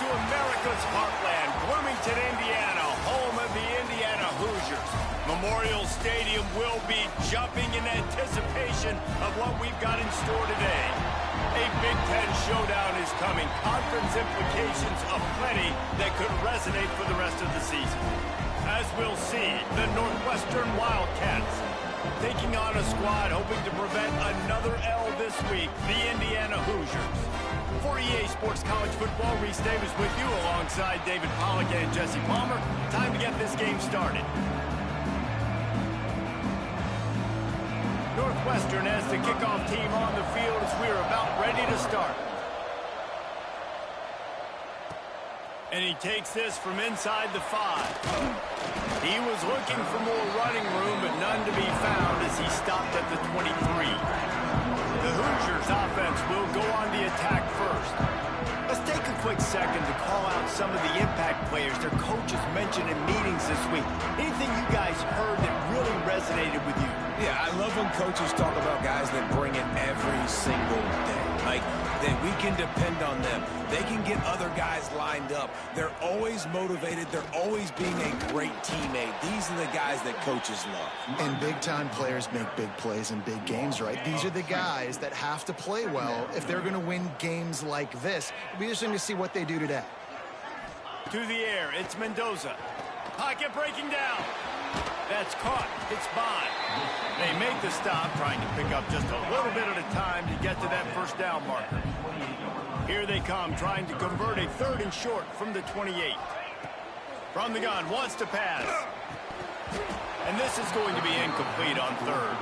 to America's heartland, Bloomington, Indiana, home of the Indiana Hoosiers. Memorial Stadium will be jumping in anticipation of what we've got in store today. A Big Ten showdown is coming. Conference implications aplenty that could resonate for the rest of the season. As we'll see, the Northwestern Wildcats taking on a squad hoping to prevent another L this week, the Indiana Hoosiers. For EA Sports College Football, Reese Davis with you alongside David Pollack and Jesse Palmer. Time to get this game started. Northwestern has the kickoff team on the field as we're about ready to start. And he takes this from inside the 5. He was looking for more running room, but none to be found as he stopped at the 23. The Hoosiers offense will go on the attack first. Let's take a quick second to call out some of the impact players their coaches mentioned in meetings this week. Anything you guys heard that really resonated with you? Yeah, I love when coaches talk about guys that bring it every single day. Like, that we can depend on them. They can get other guys lined up. They're always motivated. They're always being a great teammate. These are the guys that coaches love. And big-time players make big plays in big games, right? These are the guys that have to play well if they're going to win games like this. It'll be interesting to see what they do today. To the air, it's Mendoza. Pocket breaking down. That's caught. It's Bond. They make the stop, trying to pick up just a little bit at a time to get to that first down marker. Here they come, trying to convert a 3rd and short from the 28. From the gun, wants to pass. And this is going to be incomplete on 3rd.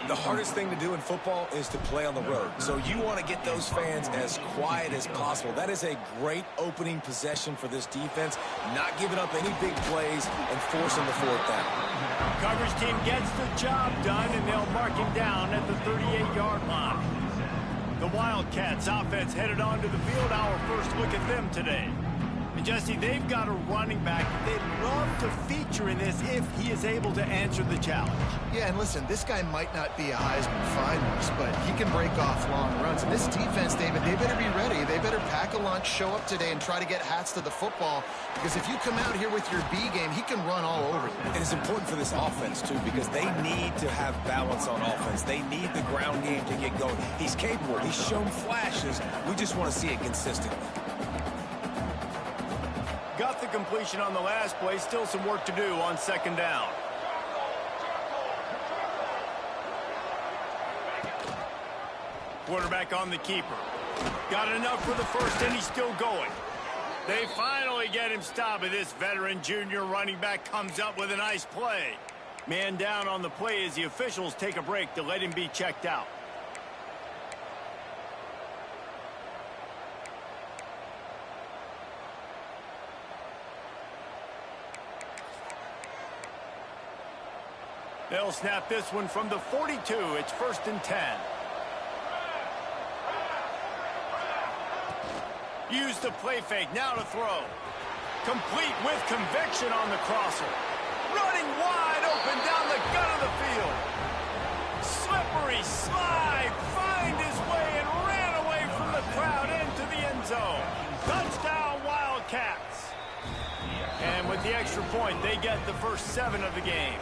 The hardest thing to do in football is to play on the road. So you want to get those fans as quiet as possible. That is a great opening possession for this defense. Not giving up any big plays and forcing the 4th down. Coverage team gets the job done, and they'll mark him down at the 38-yard line. The Wildcats offense headed onto the field. Our first look at them today. And Jesse, they've got a running back they'd love to feature in this if he is able to answer the challenge. Yeah, and listen, this guy might not be a Heisman finalist, but he can break off long runs. And this defense, David, they better be ready. They better pack a lunch, show up today, and try to get hats to the football. Because if you come out here with your B game, he can run all over you. And it's important for this offense, too, because they need to have balance on offense. They need the ground game to get going. He's capable. He's shown flashes. We just want to see it consistently. Got the completion on the last play. Still some work to do on 2nd down. Quarterback on the keeper. Got enough for the first, and he's still going. They finally get him stopped, and this veteran junior running back comes up with a nice play. Man down on the play as the officials take a break to let him be checked out. They'll snap this one from the 42. It's 1st and 10. Use the play fake. Now to throw. Complete with conviction on the crosser. Running wide open down the gut of the field. Slippery slide. Find his way and ran away from the crowd into the end zone. Touchdown, Wildcats. And with the extra point, they get the first 7 of the game.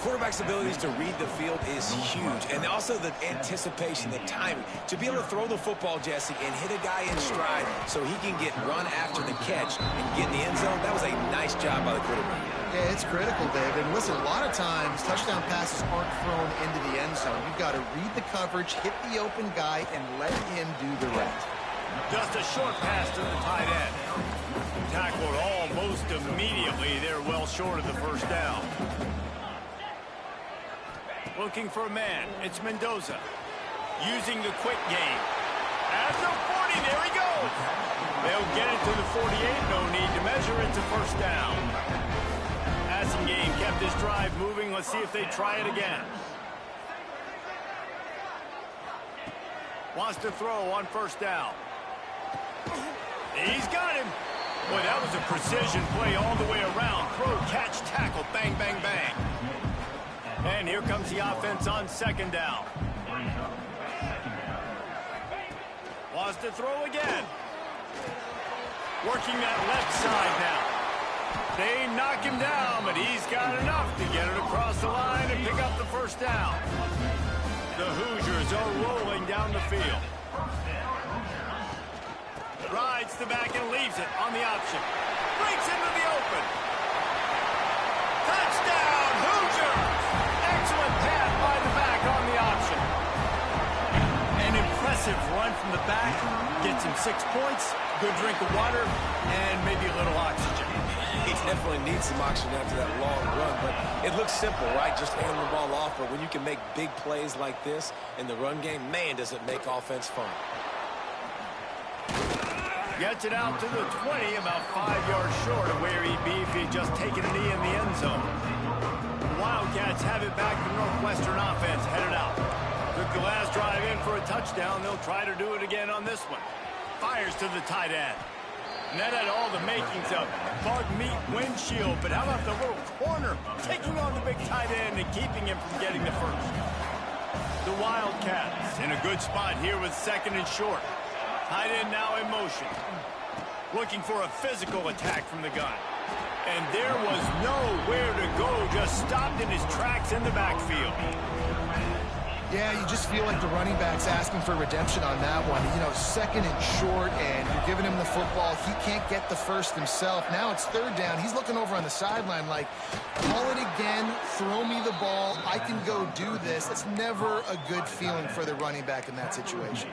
Quarterback's abilities to read the field is huge, and also the anticipation, the timing. To be able to throw the football, Jesse, and hit a guy in stride so he can get run after the catch and get in the end zone, that was a nice job by the quarterback. Yeah, it's critical, David. And listen, a lot of times, touchdown passes aren't thrown into the end zone. You've got to read the coverage, hit the open guy, and let him do the rest. Just a short pass to the tight end. Tackled almost immediately. They're well short of the first down. Looking for a man. It's Mendoza. Using the quick game. At the 40, there he goes. They'll get it to the 48. No need to measure it to first down. Passing game kept this drive moving. Let's see if they try it again. Wants to throw on first down. He's got him. Boy, that was a precision play all the way around. Throw, catch, tackle, bang, bang, bang. And here comes the offense on 2nd down. Wants to throw again. Working that left side now. They knock him down, but he's got enough to get it across the line and pick up the first down. The Hoosiers are rolling down the field. Rides the back and leaves it on the option. Breaks into the open. Touchdown, Hoosiers! Excellent pass by the back on the option. An impressive run from the back. Gets him 6 points, good drink of water, and maybe a little oxygen. He definitely needs some oxygen after that long run, but it looks simple, right? Just hand the ball off, but when you can make big plays like this in the run game, man, does it make offense fun. Gets it out to the 20, about 5 yards short of where he'd be if he'd just taken a knee in the end zone. The Wildcats have it back. The Northwestern offense headed out. Took the last drive in for a touchdown. They'll try to do it again on this one. Fires to the tight end. And that had all the makings of bug meat windshield. But how about the little corner taking on the big tight end and keeping him from getting the first? The Wildcats in a good spot here with 2nd and short. Tight end now in motion. Looking for a physical attack from the gun. And there was nowhere to go. Just stopped in his tracks in the backfield. Yeah, you just feel like the running back's asking for redemption on that one. You know, 2nd and short, and you're giving him the football. He can't get the first himself. Now it's 3rd down. He's looking over on the sideline like, call it again, throw me the ball, I can go do this. That's never a good feeling for the running back in that situation.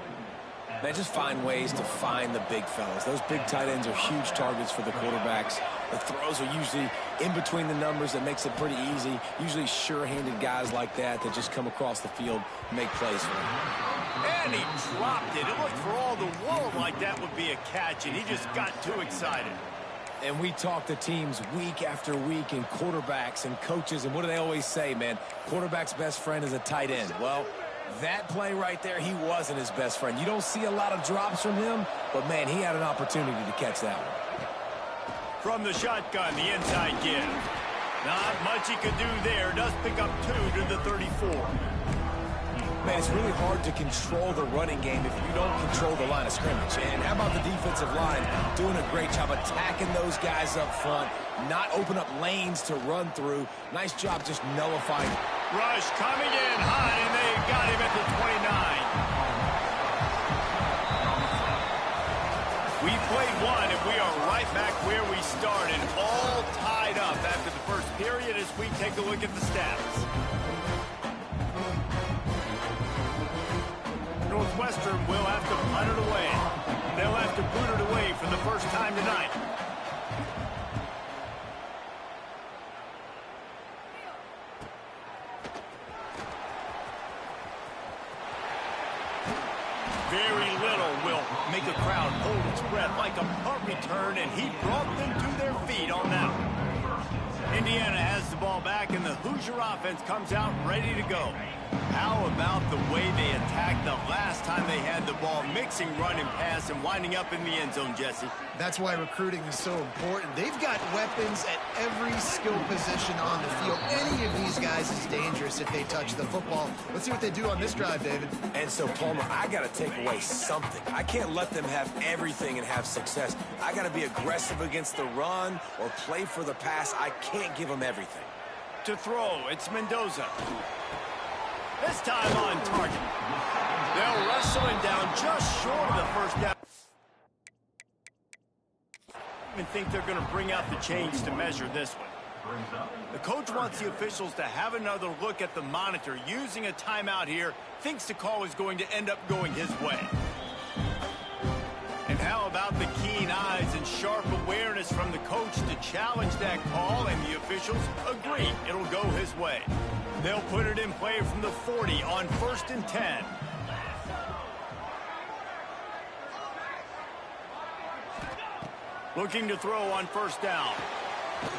Man, just find ways to find the big fellas. Those big tight ends are huge targets for the quarterbacks. The throws are usually in between the numbers. That makes it pretty easy. Usually sure-handed guys like that just come across the field and make plays for them. And he dropped it. It looked for all the world like that would be a catch, and he just got too excited. And we talk to teams week after week and quarterbacks and coaches, and what do they always say, man? Quarterback's best friend is a tight end. Well, that play right there, he wasn't his best friend. You don't see a lot of drops from him, but, man, he had an opportunity to catch that one. From the shotgun, the inside give. Not much he could do there. Does pick up 2 to the 34. Man, it's really hard to control the running game if you don't control the line of scrimmage. And how about the defensive line doing a great job attacking those guys up front, not open up lanes to run through. Nice job just nullifying. Rush coming in high, and they got him at the 29. We played one, and we are right back where we started, all tied up after the first period as we take a look at the stats. Northwestern will have to punt it away. They'll have to boot it away for the first time tonight. Very little will make a crowd hold its breath like a punt return, and he brought them to their feet on that one. Indiana has the ball back, and the Hoosier offense comes out ready to go. How about the way they attacked the last time they had the ball, mixing run and pass and winding up in the end zone, Jesse? That's why recruiting is so important. They've got weapons at every skill position on the field. Any of these guys is dangerous if they touch the football. Let's see what they do on this drive, David. And so, Palmer, I got to take away something. I can't let them have everything and have success. I got to be aggressive against the run or play for the pass. I can't give them everything. To throw, it's Mendoza. This time on target. They'll wrestle him down just short of the first down. I think they're going to bring out the chains to measure this one. The coach wants the officials to have another look at the monitor. Using a timeout here, thinks the call is going to end up going his way. And how about the keen eyes and sharp awareness from the coach to challenge that call, and the officials agree it'll go his way. They'll put it in play from the 40 on 1st and 10. Looking to throw on 1st down.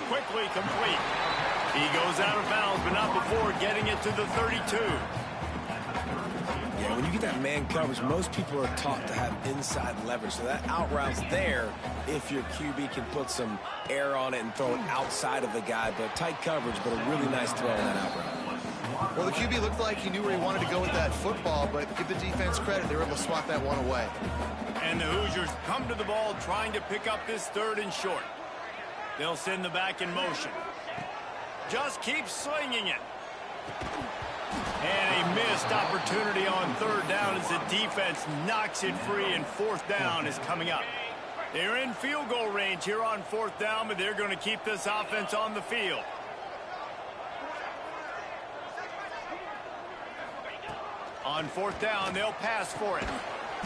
Quickly complete. He goes out of bounds, but not before getting it to the 32. Yeah, when you get that man coverage, most people are taught to have inside leverage. So that out route's there if your QB can put some air on it and throw it outside of the guy. But tight coverage, but a really nice throw on that out route. Well, the QB looked like he knew where he wanted to go with that football, but give the defense credit. They were able to swat that one away. And the Hoosiers come to the ball trying to pick up this 3rd and short. They'll send the back in motion. Just keep slinging it. And a missed opportunity on 3rd down as the defense knocks it free, and 4th down is coming up. They're in field goal range here on 4th down, but they're going to keep this offense on the field. On 4th down, they'll pass for it.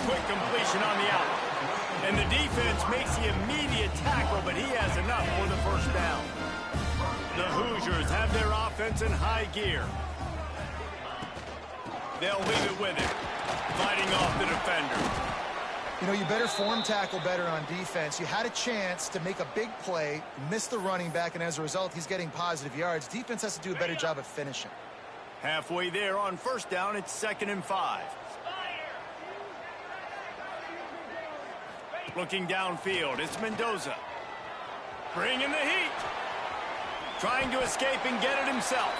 Quick completion on the out. And the defense makes the immediate tackle, but he has enough for the 1st down. The Hoosiers have their offense in high gear. They'll leave it with him, fighting off the defender. You know, you better form tackle better on defense. You had a chance to make a big play, miss the running back, and as a result, he's getting positive yards. Defense has to do a better job of finishing. Halfway there on 1st down, it's 2nd and 5. Looking downfield, it's Mendoza. Bringing the heat. Trying to escape and get it himself.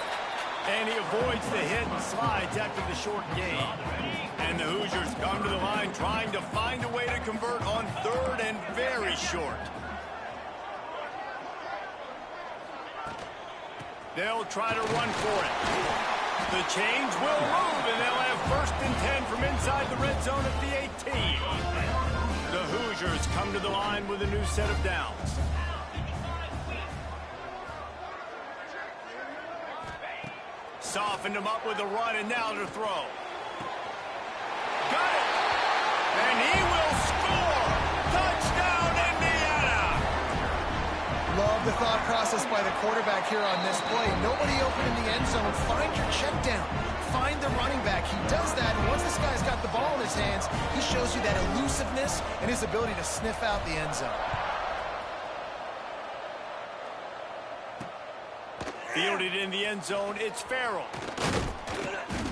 And he avoids the hit and slides after the short gain. And the Hoosiers come to the line trying to find a way to convert on 3rd and very short. They'll try to run for it. The chains will move, and they'll have 1st and 10 from inside the red zone at the 18. The Hoosiers come to the line with a new set of downs. Softened him up with a run, and now to throw. Got it! And he will score! Touchdown, Indiana! Love the thought process by the quarterback here on this play. Nobody open in the end zone. Find your check down. Find the running back. He does that, and once this guy's got the ball in his hands, he shows you that elusiveness and his ability to sniff out the end zone. Fielded in the end zone, it's Farrell.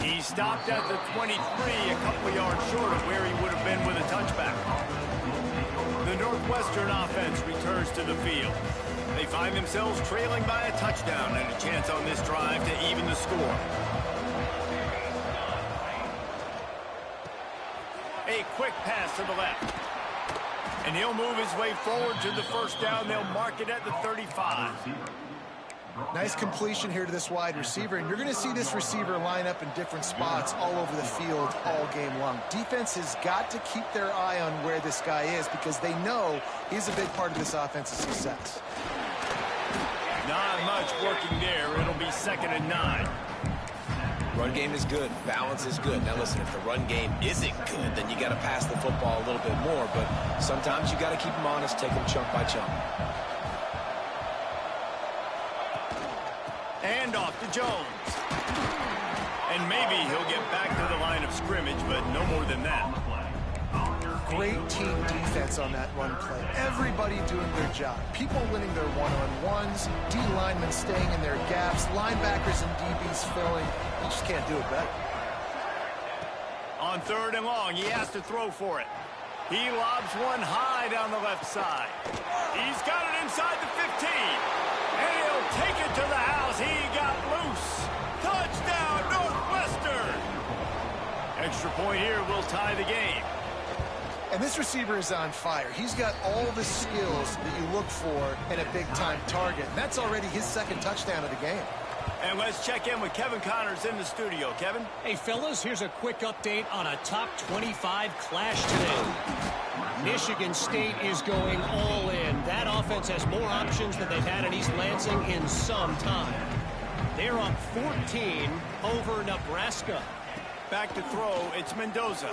He stopped at the 23, a couple of yards short of where he would have been with a touchback. The Northwestern offense returns to the field. They find themselves trailing by a touchdown and a chance on this drive to even the score. A quick pass to the left. And he'll move his way forward to the 1st down. They'll mark it at the 35. Nice completion here to this wide receiver, and you're going to see this receiver line up in different spots all over the field all game long. Defense has got to keep their eye on where this guy is because they know he's a big part of this offense's success. Not much working there. It'll be 2nd and 9. Run game is good. Balance is good. Now listen, if the run game isn't good, then you got to pass the football a little bit more, but sometimes you got to keep them honest, take them chunk by chunk. And off to Jones. And maybe he'll get back to the line of scrimmage, but no more than that. Great team defense on that run play. Everybody doing their job. People winning their one-on-ones, D linemen staying in their gaps, linebackers and DBs filling. You just can't do it better. On 3rd and long, he has to throw for it. He lobs one high down the left side. He's got it inside the 15. And he'll take it to the house. He got loose. Touchdown, Northwestern. Extra point here will tie the game. And this receiver is on fire. He's got all the skills that you look for in a big-time target. And that's already his 2nd touchdown of the game. And let's check in with Kevin Connors in the studio. Kevin? Hey, fellas, here's a quick update on a top 25 clash today. Michigan State is going all in. That offense has more options than they've had in East Lansing in some time. They're up 14 over Nebraska. Back to throw, it's Mendoza.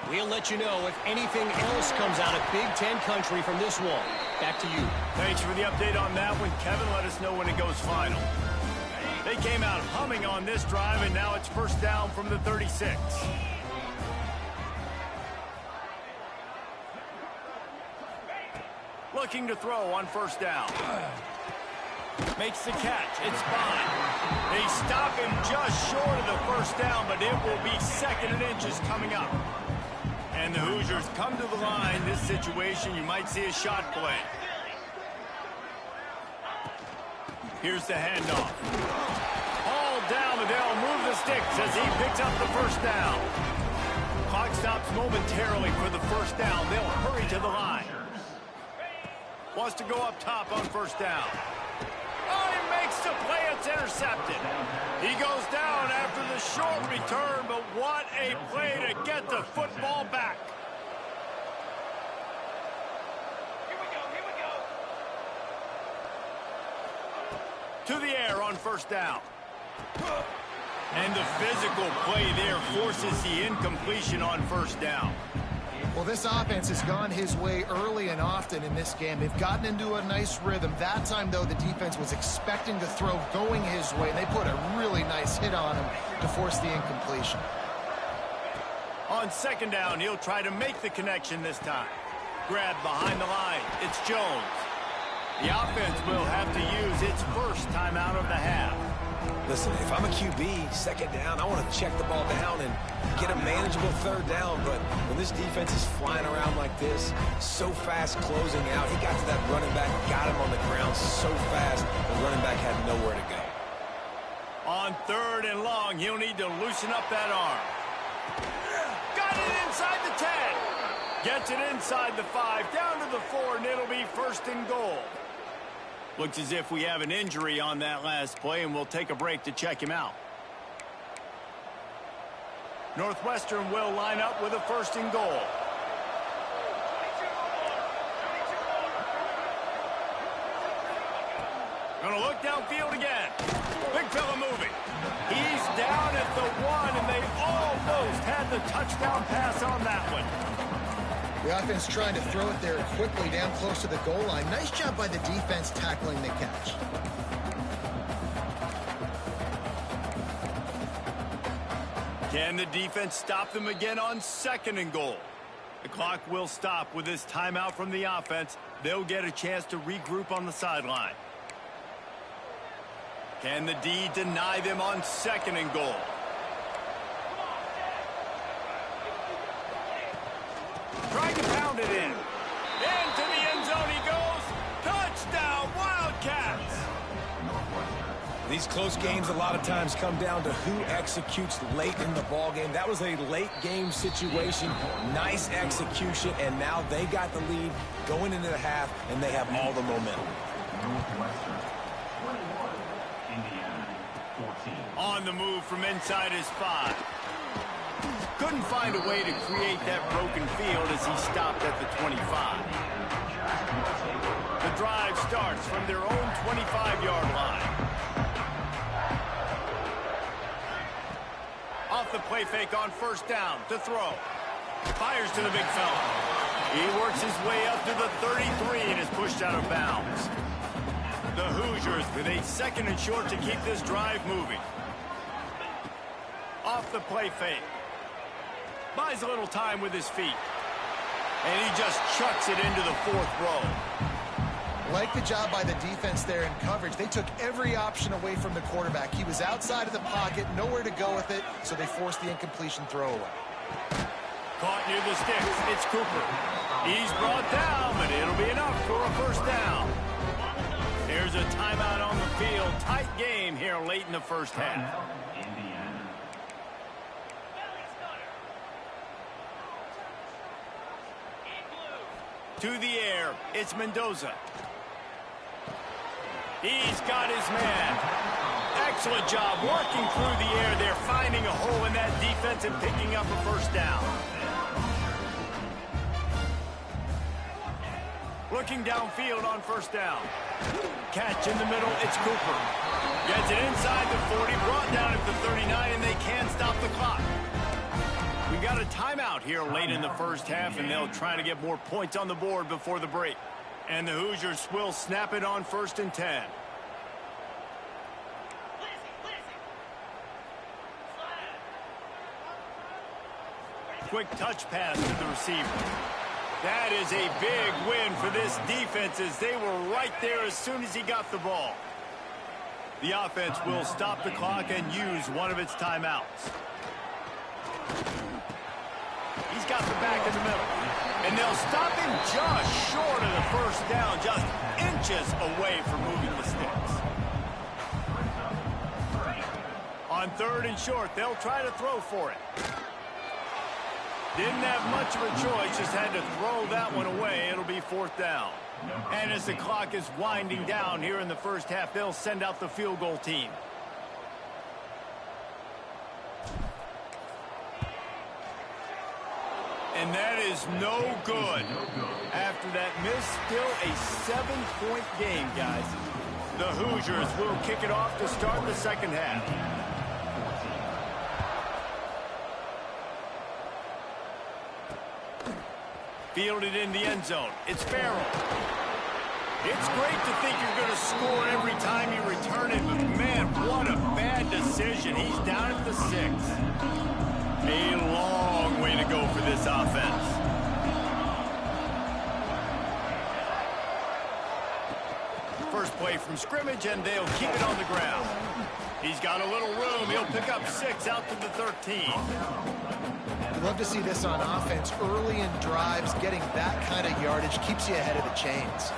We'll let you know if anything else comes out of Big Ten country from this one. Back to you. Thanks for the update on that one, Kevin. Let us know when it goes final. They came out humming on this drive, and now it's 1st down from the 36. Looking to throw on 1st down. Makes the catch. It's fine. They stop him just short of the 1st down, but it will be 2nd and inches coming up. And the Hoosiers come to the line. This situation, you might see a shot play. Here's the handoff. All down, but they'll move the sticks as he picks up the 1st down. Clock stops momentarily for the first down. They'll hurry to the line. Wants to go up top on first down. Oh, he makes the play. It's intercepted. He goes down after the short return, but what a play to get the football back. To the air on first down. And the physical play there forces the incompletion on first down. Well, this offense has gone his way early and often in this game. They've gotten into a nice rhythm. That time, though, the defense was expecting the throw going his way, and they put a really nice hit on him to force the incompletion. On second down, he'll try to make the connection this time. Grab behind the line. It's Jones. The offense will have to use its first timeout of the half. Listen, if I'm a QB, second down, I want to check the ball down and get a manageable third down. But when this defense is flying around like this, so fast closing out, he got to that running back, got him on the ground so fast, the running back had nowhere to go. On third and long, he'll need to loosen up that arm. Got it inside the 10. Gets it inside the 5, down to the 4, and it'll be first and goal. Looks as if we have an injury on that last play, and we'll take a break to check him out. Northwestern will line up with a first and goal. Gonna look downfield again. Big fella moving. He's down at the 1, and they almost had the touchdown pass on that one. The offense trying to throw it there quickly down close to the goal line. Nice job by the defense tackling the catch. Can the defense stop them again on second and goal? The clock will stop with this timeout from the offense. They'll get a chance to regroup on the sideline. Can the D deny them on second and goal? Trying to pound it in. Into the end zone he goes. Touchdown, Wildcats! These close games a lot of times come down to who executes late in the ball game. That was a late game situation. Nice execution, and now they got the lead going into the half, and they have all the momentum. Northwestern 21, Indiana 14. On the move from inside his 5. Couldn't find a way to create that broken field as he stopped at the 25. The drive starts from their own 25-yard line. Off the play fake on first down to throw. Fires to the big fella. He works his way up to the 33 and is pushed out of bounds. The Hoosiers with a second and short to keep this drive moving. Off the play fake. Buys a little time with his feet. And he just chucks it into the 4th row. Like the job by the defense there in coverage. They took every option away from the quarterback. He was outside of the pocket, nowhere to go with it, so they forced the incompletion throwaway. Caught near the sticks. It's Cooper. He's brought down, but it'll be enough for a first down. There's a timeout on the field. Tight game here late in the first half. To the air, it's Mendoza. He's got his man. Excellent job working through the air there, finding a hole in that defense and picking up a first down. Looking downfield on first down. Catch in the middle, it's Cooper. Gets it inside the 40, brought down at the 39, and they can't stop the clock. We got a timeout here late in the first half, and they'll try to get more points on the board before the break. And the Hoosiers will snap it on first and 10. Quick touch pass to the receiver. That is a big win for this defense as they were right there as soon as he got the ball. The offense will stop the clock and use one of its timeouts. He's got the back in the middle. And they'll stop him just short of the first down, just inches away from moving the sticks. On third and short, they'll try to throw for it. Didn't have much of a choice, just had to throw that one away. It'll be 4th down. And as the clock is winding down here in the first half, they'll send out the field goal team. And that is no good. After that miss, still a 7-point game, guys. The Hoosiers will kick it off to start the second half. Fielded in the end zone. It's Farrell. It's great to think you're going to score every time you return it, but man, what a bad decision. He's down at the 6. A long way to go for this offense. First play from scrimmage, and they'll keep it on the ground. He's got a little room. He'll pick up 6 out to the 13. I'd love to see this on offense. Early in drives, getting that kind of yardage keeps you ahead of the chains.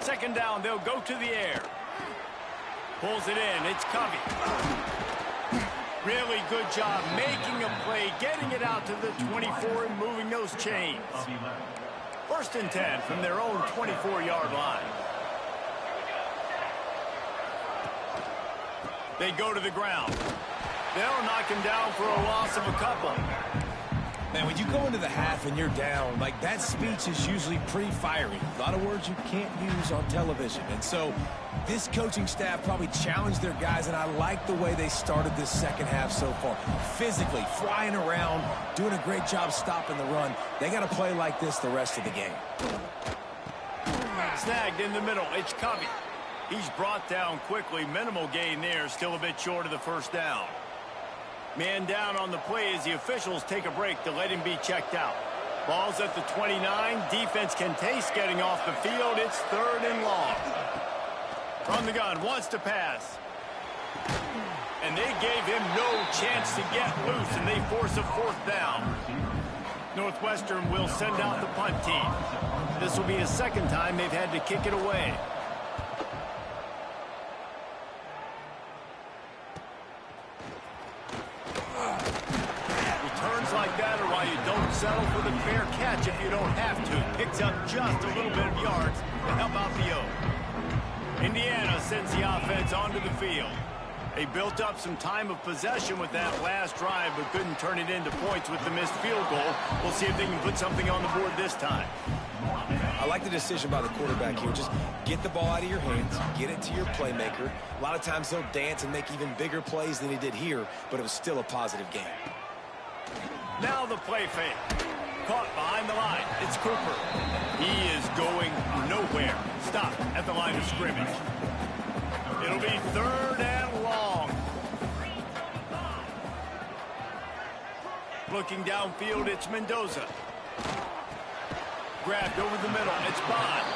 Second down, they'll go to the air. Pulls it in. It's Covey. Really good job making a play, getting it out to the 24 and moving those chains. 1st and 10 from their own 24-yard line. They go to the ground. They'll knock him down for a loss of a couple. Man, when you go into the half and you're down, like, that speech is usually pretty fiery. A lot of words you can't use on television. And so this coaching staff probably challenged their guys, and I like the way they started this second half so far. Physically, flying around, doing a great job stopping the run. They got to play like this the rest of the game. Snagged in the middle. It's Covey. He's brought down quickly. Minimal gain there. Still a bit short of the 1st down. Man down on the play as the officials take a break to let him be checked out. Ball's at the 29. Defense can taste getting off the field. It's 3rd and long. From the gun, wants to pass. And they gave him no chance to get loose, and they force a 4th down. Northwestern will send out the punt team. This will be the 2nd time they've had to kick it away. Like that, or why you don't settle for the fair catch if you don't have to. Picks up just a little bit of yards to help out the O. Indiana sends the offense onto the field. They built up some time of possession with that last drive, but couldn't turn it into points with the missed field goal. We'll see if they can put something on the board this time. I like the decision by the quarterback here. Just get the ball out of your hands, get it to your playmaker. A lot of times he'll dance and make even bigger plays than he did here, but it was still a positive game. Now the play fake. Caught behind the line. It's Cooper. He is going nowhere. Stop at the line of scrimmage. It'll be 3rd and long. Looking downfield, it's Mendoza. Grabbed over the middle. It's Bond.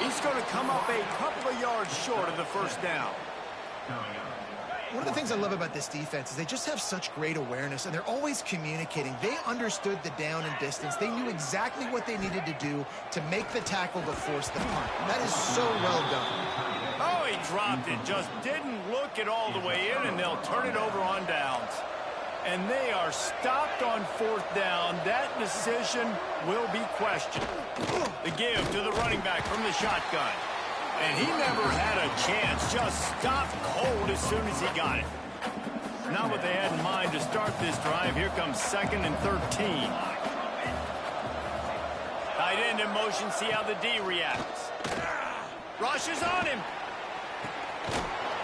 He's going to come up a couple of yards short of the 1st down. One of the things I love about this defense is they just have such great awareness, and they're always communicating. They understood the down and distance. They knew exactly what they needed to do to make the tackle to force the punt. That is so well done. Oh, he dropped it. Just didn't look it all the way in, and they'll turn it over on downs. And they are stopped on 4th down. That decision will be questioned. The give to the running back from the shotgun. And he never had a chance, just stopped cold as soon as he got it. Not what they had in mind to start this drive. Here comes 2nd and 13. Tight end in motion, see how the D reacts. Rushes on him.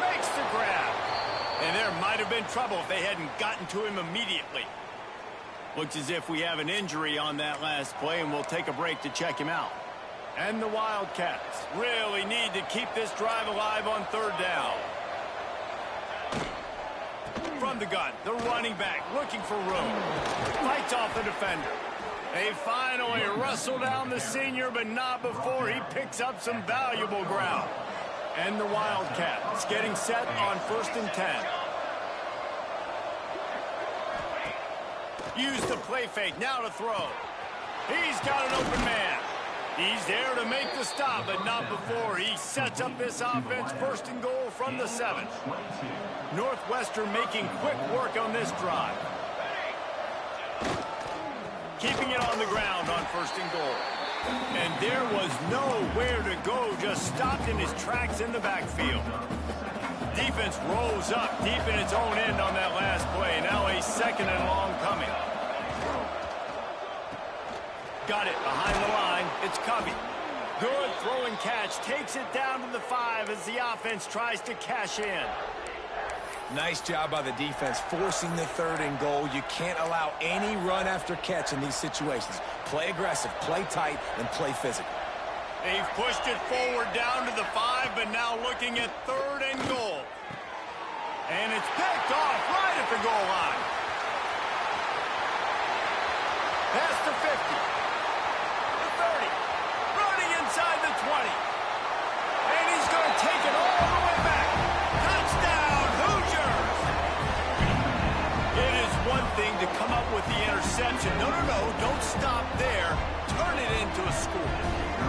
Makes the grab. And there might have been trouble if they hadn't gotten to him immediately. Looks as if we have an injury on that last play, and we'll take a break to check him out. And the Wildcats really need to keep this drive alive on 3rd down. From the gun, the running back looking for room. Fights off the defender. They finally wrestle down the senior, but not before he picks up some valuable ground. And the Wildcats getting set on 1st and 10. Use the play fake now to throw. He's got an open man. He's there to make the stop, but not before. He sets up this offense first and goal from the 7. Northwestern making quick work on this drive. Keeping it on the ground on first and goal. And there was nowhere to go, just stopped in his tracks in the backfield. Defense rolls up deep in its own end on that last play. Now a 2nd and long coming. Got it behind the line. It's Covey. Good throwing catch. Takes it down to the 5 as the offense tries to cash in. Nice job by the defense forcing the 3rd and goal. You can't allow any run after catch in these situations. Play aggressive, play tight, and play physical. They've pushed it forward down to the 5, but now looking at 3rd and goal. And it's picked off right at the goal line. Past the 50. The 30. Running inside the 20. And he's going to take it all the way back. Touchdown, Hoosiers! It is one thing to come up with the interception. No, don't stop there. Turn it into a score.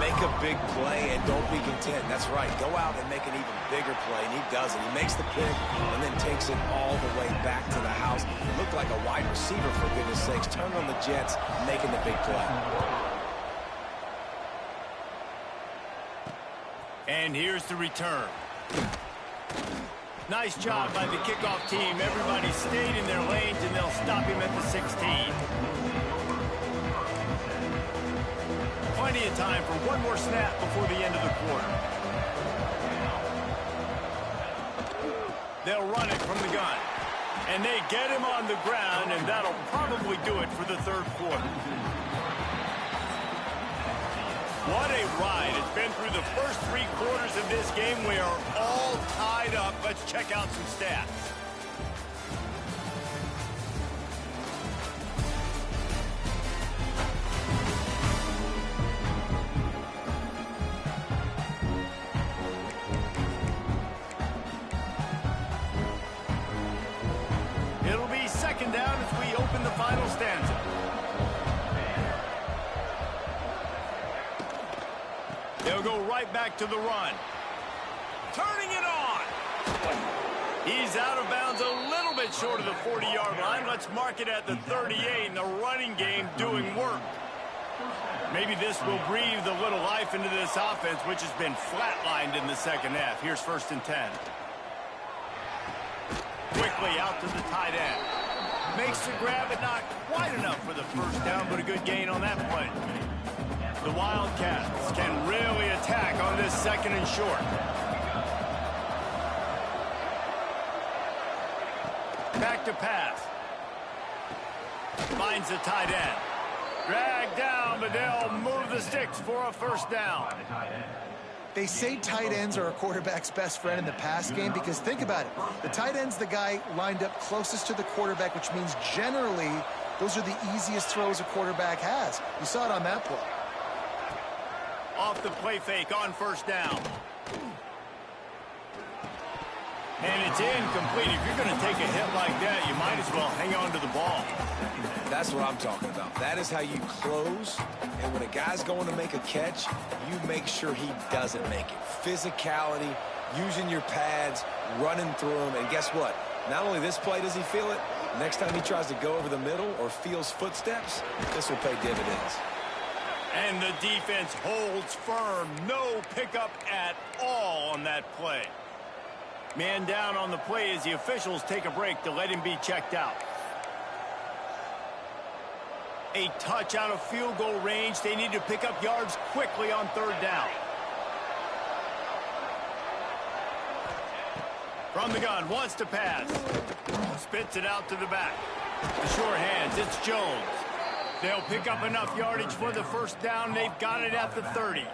Make a big play and don't be content. That's right. Go out and make an even bigger play, and he does it. He makes the pick and then takes it all the way back to the house. He looked like a wide receiver, for goodness sakes. Turn on the Jets, making the big play. And here's the return. Nice job by the kickoff team. Everybody stayed in their lanes, and they'll stop him at the 16. Plenty of time for one more snap before the end of the quarter. They'll run it from the gun. And they get him on the ground, and that'll probably do it for the 3rd quarter. What a ride. It's been through the first 3 quarters of this game. We are all tied up. Let's check out some stats. It'll be 2nd down as we open the final stanza. They'll go right back to the run. Turning it on. He's out of bounds a little bit short of the 40-yard line. Let's mark it at the 38, and the running game doing work. Maybe this will breathe a little life into this offense, which has been flatlined in the 2nd half. Here's 1st and 10. Quickly out to the tight end. Makes the grab, but not quite enough for the 1st down, but a good gain on that play. The Wildcats can really attack on this 2nd and short. Back to pass. Finds the tight end. Dragged down, but they'll move the sticks for a 1st down. They say tight ends are a quarterback's best friend in the pass game because think about it. The tight end's the guy lined up closest to the quarterback, which means generally those are the easiest throws a quarterback has. You saw it on that play. Off the play fake on 1st down. And it's incomplete. If you're going to take a hit like that, you might as well hang on to the ball. That's what I'm talking about. That is how you close. And when a guy's going to make a catch, you make sure he doesn't make it. Physicality, using your pads, running through them. And guess what? Not only this play does he feel it, next time he tries to go over the middle or feels footsteps, this will pay dividends. And the defense holds firm. No pickup at all on that play. Man down on the play as the officials take a break to let him be checked out. A touch out of field goal range. They need to pick up yards quickly on 3rd down. From the gun, wants to pass. Spits it out to the back. The sure hands, it's Jones. They'll pick up enough yardage for the 1st down. They've got it at the 30.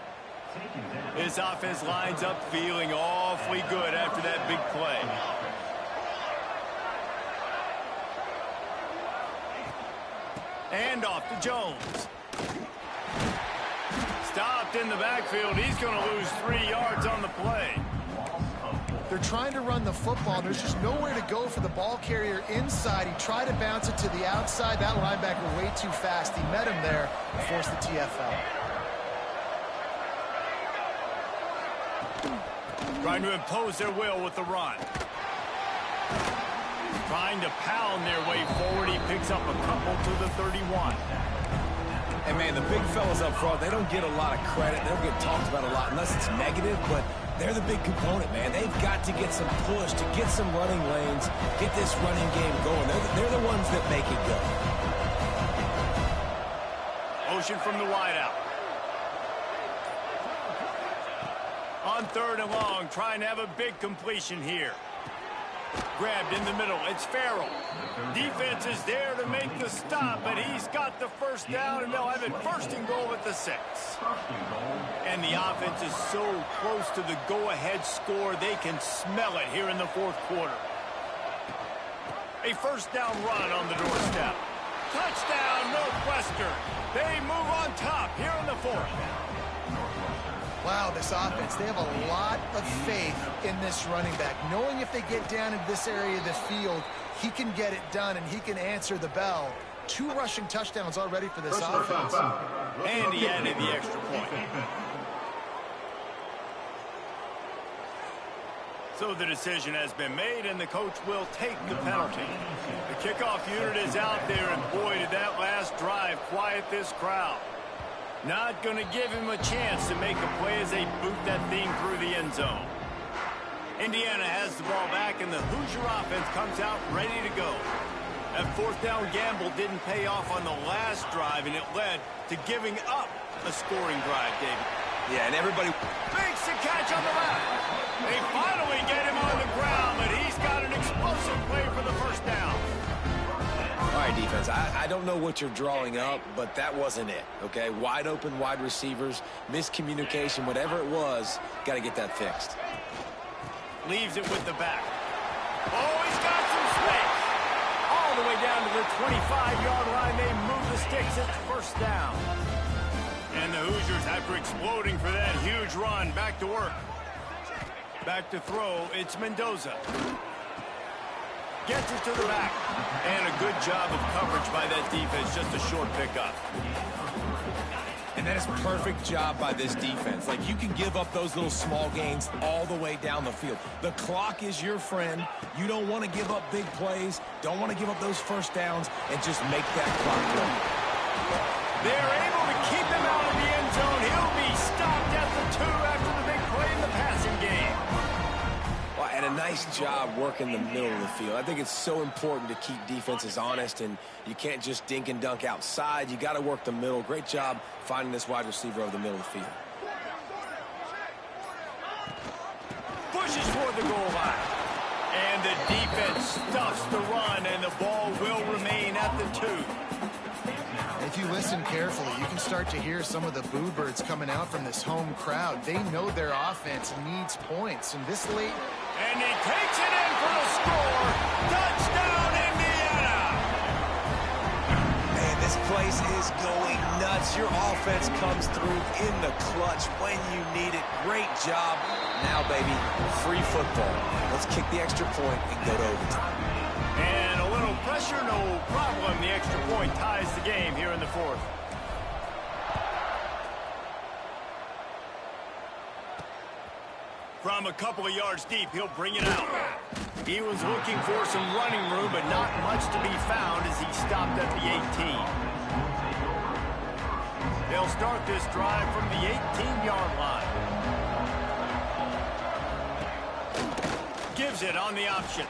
This offense lines up feeling awfully good after that big play. And off to Jones. Stopped in the backfield. He's going to lose 3 yards on the play. They're trying to run the football. There's just nowhere to go for the ball carrier inside. He tried to bounce it to the outside. That linebacker way too fast. He met him there and forced the TFL. Trying to impose their will with the run. Trying to pound their way forward. He picks up a couple to the 31. And, man, the big fellas up front, they don't get a lot of credit. They don't get talked about a lot unless it's negative, but they're the big component, man. They've got to get some push, to get some running lanes, get this running game going. They're the ones that make it go. Motion from the wideout. On 3rd and long, trying to have a big completion here. Grabbed in the middle. It's Farrell. Defense is there to make the stop, but he's got the first down, and they'll have it 1st and goal at the 6. And the offense is so close to the go-ahead score, they can smell it here in the 4th quarter. A 1st down run on the doorstep. Touchdown, Northwestern. They move on top here in the 4th. Wow, this offense, they have a lot of faith in this running back. Knowing if they get down into this area of the field, he can get it done and he can answer the bell. 2 rushing touchdowns already for this offense. And he added the extra point. So the decision has been made, and the coach will take the penalty. The kickoff unit is out there, and boy, did that last drive quiet this crowd. Not going to give him a chance to make a play as they boot that thing through the end zone. Indiana has the ball back, and the Hoosier offense comes out ready to go. That 4th down gamble didn't pay off on the last drive, and it led to giving up a scoring drive, David. Yeah, and everybody makes the catch on the left. They finally get him on the ground, but he's got an explosive play for the 1st down. All right, defense, I don't know what you're drawing up, but that wasn't it, okay? Wide open wide receivers, miscommunication, whatever it was, got to get that fixed. Leaves it with the back. Oh, he's got some space. All the way down to the 25-yard line. They move the sticks. It's 1st down. And the Hoosiers, after exploding for that huge run, back to work. Back to throw. It's Mendoza. Gets it to the back. And a good job of coverage by that defense. Just a short pickup. And that is a perfect job by this defense. Like, you can give up those little small gains all the way down the field. The clock is your friend. You don't want to give up big plays. Don't want to give up those 1st downs and just make that clock go. They're able to keep him out of the end zone. He'll be stopped at the 2 after the big play in the passing game. Well, and a nice job working the middle of the field. I think it's so important to keep defenses honest, and you can't just dink and dunk outside. You got to work the middle. Great job finding this wide receiver over the middle of the field. Pushes toward the goal line. And the defense stuffs the run, and the ball will remain at the 2. If you listen carefully, you can start to hear some of the boo birds coming out from this home crowd. They know their offense needs points, and this late... And he takes it in for the score. Touchdown, Indiana! Man, this place is going nuts. Your offense comes through in the clutch when you need it. Great job. Now, baby, free football. Let's kick the extra point and go to overtime. And a little pressure, no problem. The extra point ties the game here in the 4th. From a couple of yards deep, he'll bring it out. He was looking for some running room, but not much to be found as he stopped at the 18. They'll start this drive from the 18-yard line. Gives it on the option.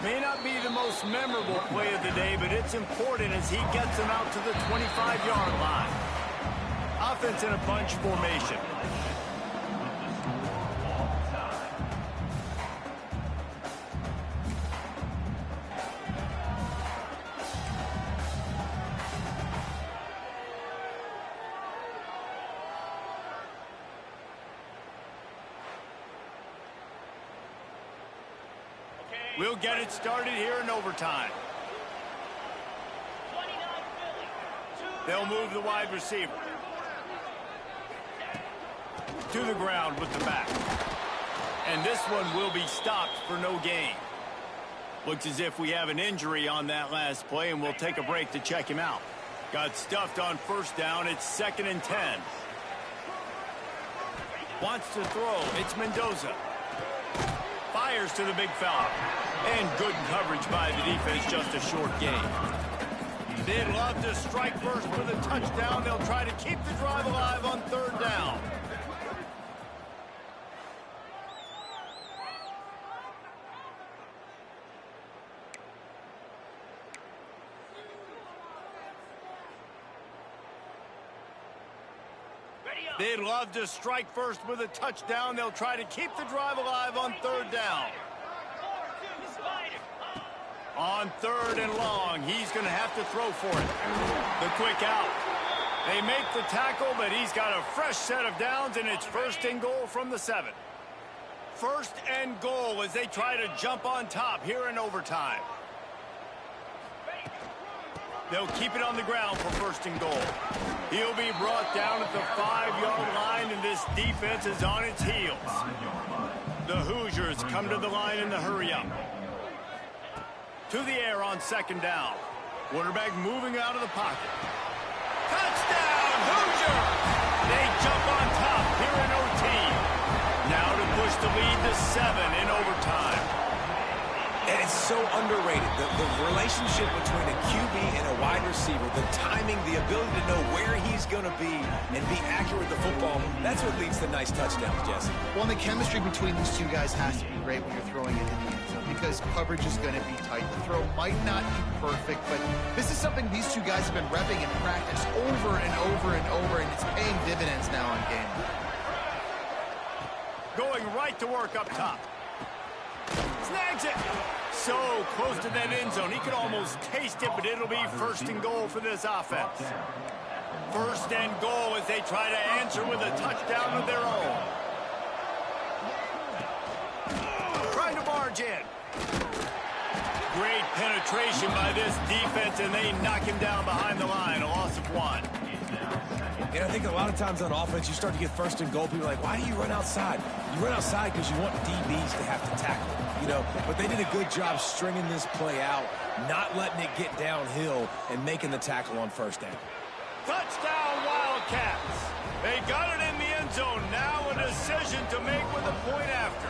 May not be the most memorable play of the day, but it's important as he gets them out to the 25-yard line. Offense in a bunch formation. We'll get it started here in overtime. They'll move the wide receiver to the ground with the back. And this one will be stopped for no gain. Looks as if we have an injury on that last play, and we'll take a break to check him out. Got stuffed on 1st down. It's 2nd and 10. Wants to throw. It's Mendoza. Fires to the big fella. And good coverage by the defense, just a short gain. They'd love to strike first with a touchdown. They'll try to keep the drive alive on third down. They'd love to strike first with a touchdown. They'll try to keep the drive alive on third down. On third and long, he's going to have to throw for it. The quick out. They make the tackle, but he's got a fresh set of downs, and it's first and goal from the 7. First and goal as they try to jump on top here in overtime. They'll keep it on the ground for first and goal. He'll be brought down at the 5-yard line, and this defense is on its heels. The Hoosiers come to the line in the hurry-up. To the air on second down. Quarterback moving out of the pocket. Touchdown, Hoosier! They jump on top here in OT. Now to push the lead to 7 in overtime. And it's so underrated. The relationship between a QB and a wide receiver, the timing, the ability to know where he's going to be and be accurate with the football, that's what leads to nice touchdowns, Jesse. Well, and the chemistry between these two guys has to be great when you're throwing it in the end zone because coverage is going to be tight. The throw might not be perfect, but this is something these two guys have been repping in practice over and over and over, and it's paying dividends now in game. Going right to work up top. Snags it. So close to that end zone. He could almost taste it, but it'll be first and goal for this offense. First and goal as they try to answer with a touchdown of their own. Trying to barge in. Great penetration by this defense, and they knock him down behind the line. A loss of 1. And I think a lot of times on offense, you start to get first and goal. People are like, why do you run outside? You run outside because you want DBs to have to tackle, you know. But they did a good job stringing this play out, not letting it get downhill, and making the tackle on first down. Touchdown, Wildcats. They got it in the end zone. Now a decision to make with a point after.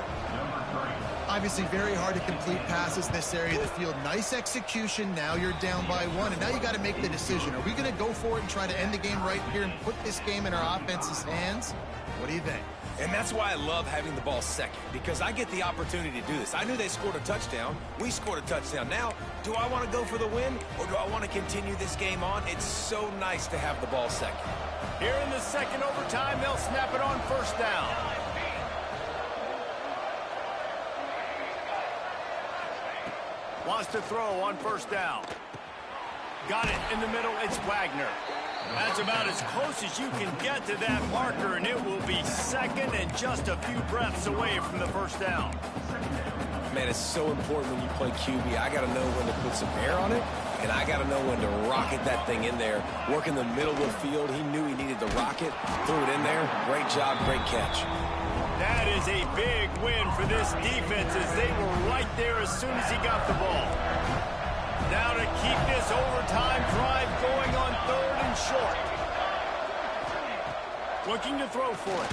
Obviously very hard to complete passes this area of the field. Nice execution. Now you're down by 1, and now you got to make the decision. Are we going to go for it and try to end the game right here and put this game in our offense's hands? What do you think? And that's why I love having the ball second, because I get the opportunity to do this. I knew they scored a touchdown. We scored a touchdown. Now, do I want to go for the win, or do I want to continue this game on? It's so nice to have the ball second. Here in the second overtime, they'll snap it on first down. Wants to throw on first down. Got it in the middle. It's Wagner. That's about as close as you can get to that marker, and it will be second and just a few breaths away from the first down. Man, it's so important when you play QB. I got to know when to put some air on it, and I got to know when to rocket that thing in there. Work in the middle of the field. He knew he needed the rocket. Threw it in there. Great job, great catch. That is a big win for this defense as they were right there as soon as he got the ball. Now to keep this overtime drive going on third and short. Looking to throw for it.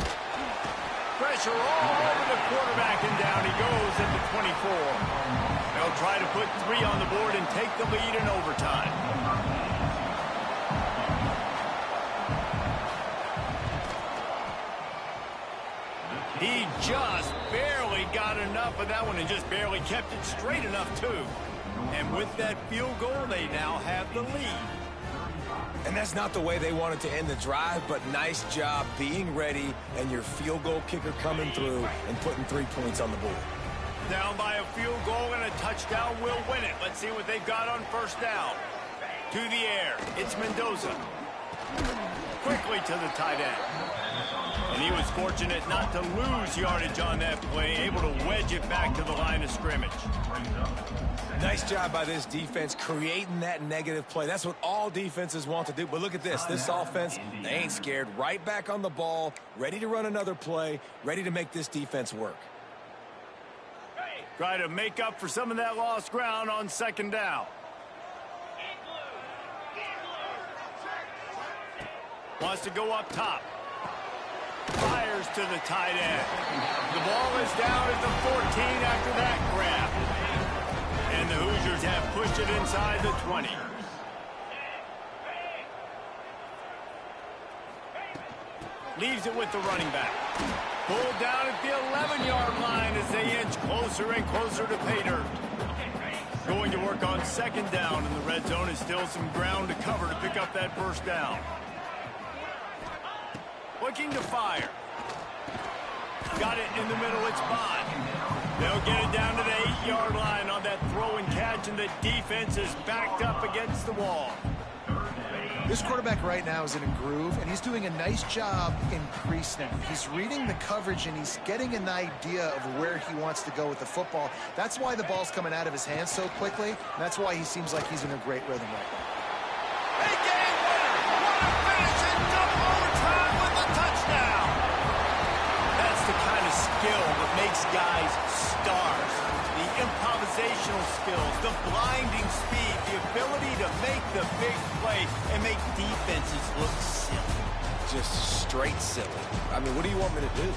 Pressure all over the quarterback, and down he goes at the 24. They'll try to put 3 on the board and take the lead in overtime. He just barely got enough of that one and just barely kept it straight enough, too. And with that field goal, they now have the lead. And that's not the way they wanted to end the drive, but nice job being ready and your field goal kicker coming through and putting 3 points on the board. Down by a field goal and a touchdown will win it. Let's see what they've got on first down. To the air, it's Mendoza. Quickly to the tight end. And he was fortunate not to lose yardage on that play, able to wedge it back to the line of scrimmage. Nice job by this defense creating that negative play. That's what all defenses want to do. But look at this. This offense, they ain't scared. Right back on the ball, ready to run another play, ready to make this defense work. Try to make up for some of that lost ground on second down. Wants to go up top. Fires fires to the tight end. The ball is down at the 14 after that grab. And the Hoosiers have pushed it inside the 20. Leaves it with the running back. Pulled down at the 11-yard line as they inch closer and closer to pay dirt. Going to work on second down, and the red zone is still some ground to cover to pick up that first down. Looking to fire. Got it in the middle, it's Bond. They'll get it down to the 8-yard line on that throw and catch, and the defense is backed up against the wall. This quarterback right now is in a groove, and he's doing a nice job in crease now. He's reading the coverage, and he's getting an idea of where he wants to go with the football. That's why the ball's coming out of his hands so quickly, and that's why he seems like he's in a great rhythm right now. A game winner! What a finish in double overtime with a touchdown! That's the kind of skill that makes guys stars. The improvisational skills, the blinding speed, the ability to make the big play and make defenses look silly. Just straight silly. I mean, what do you want me to do?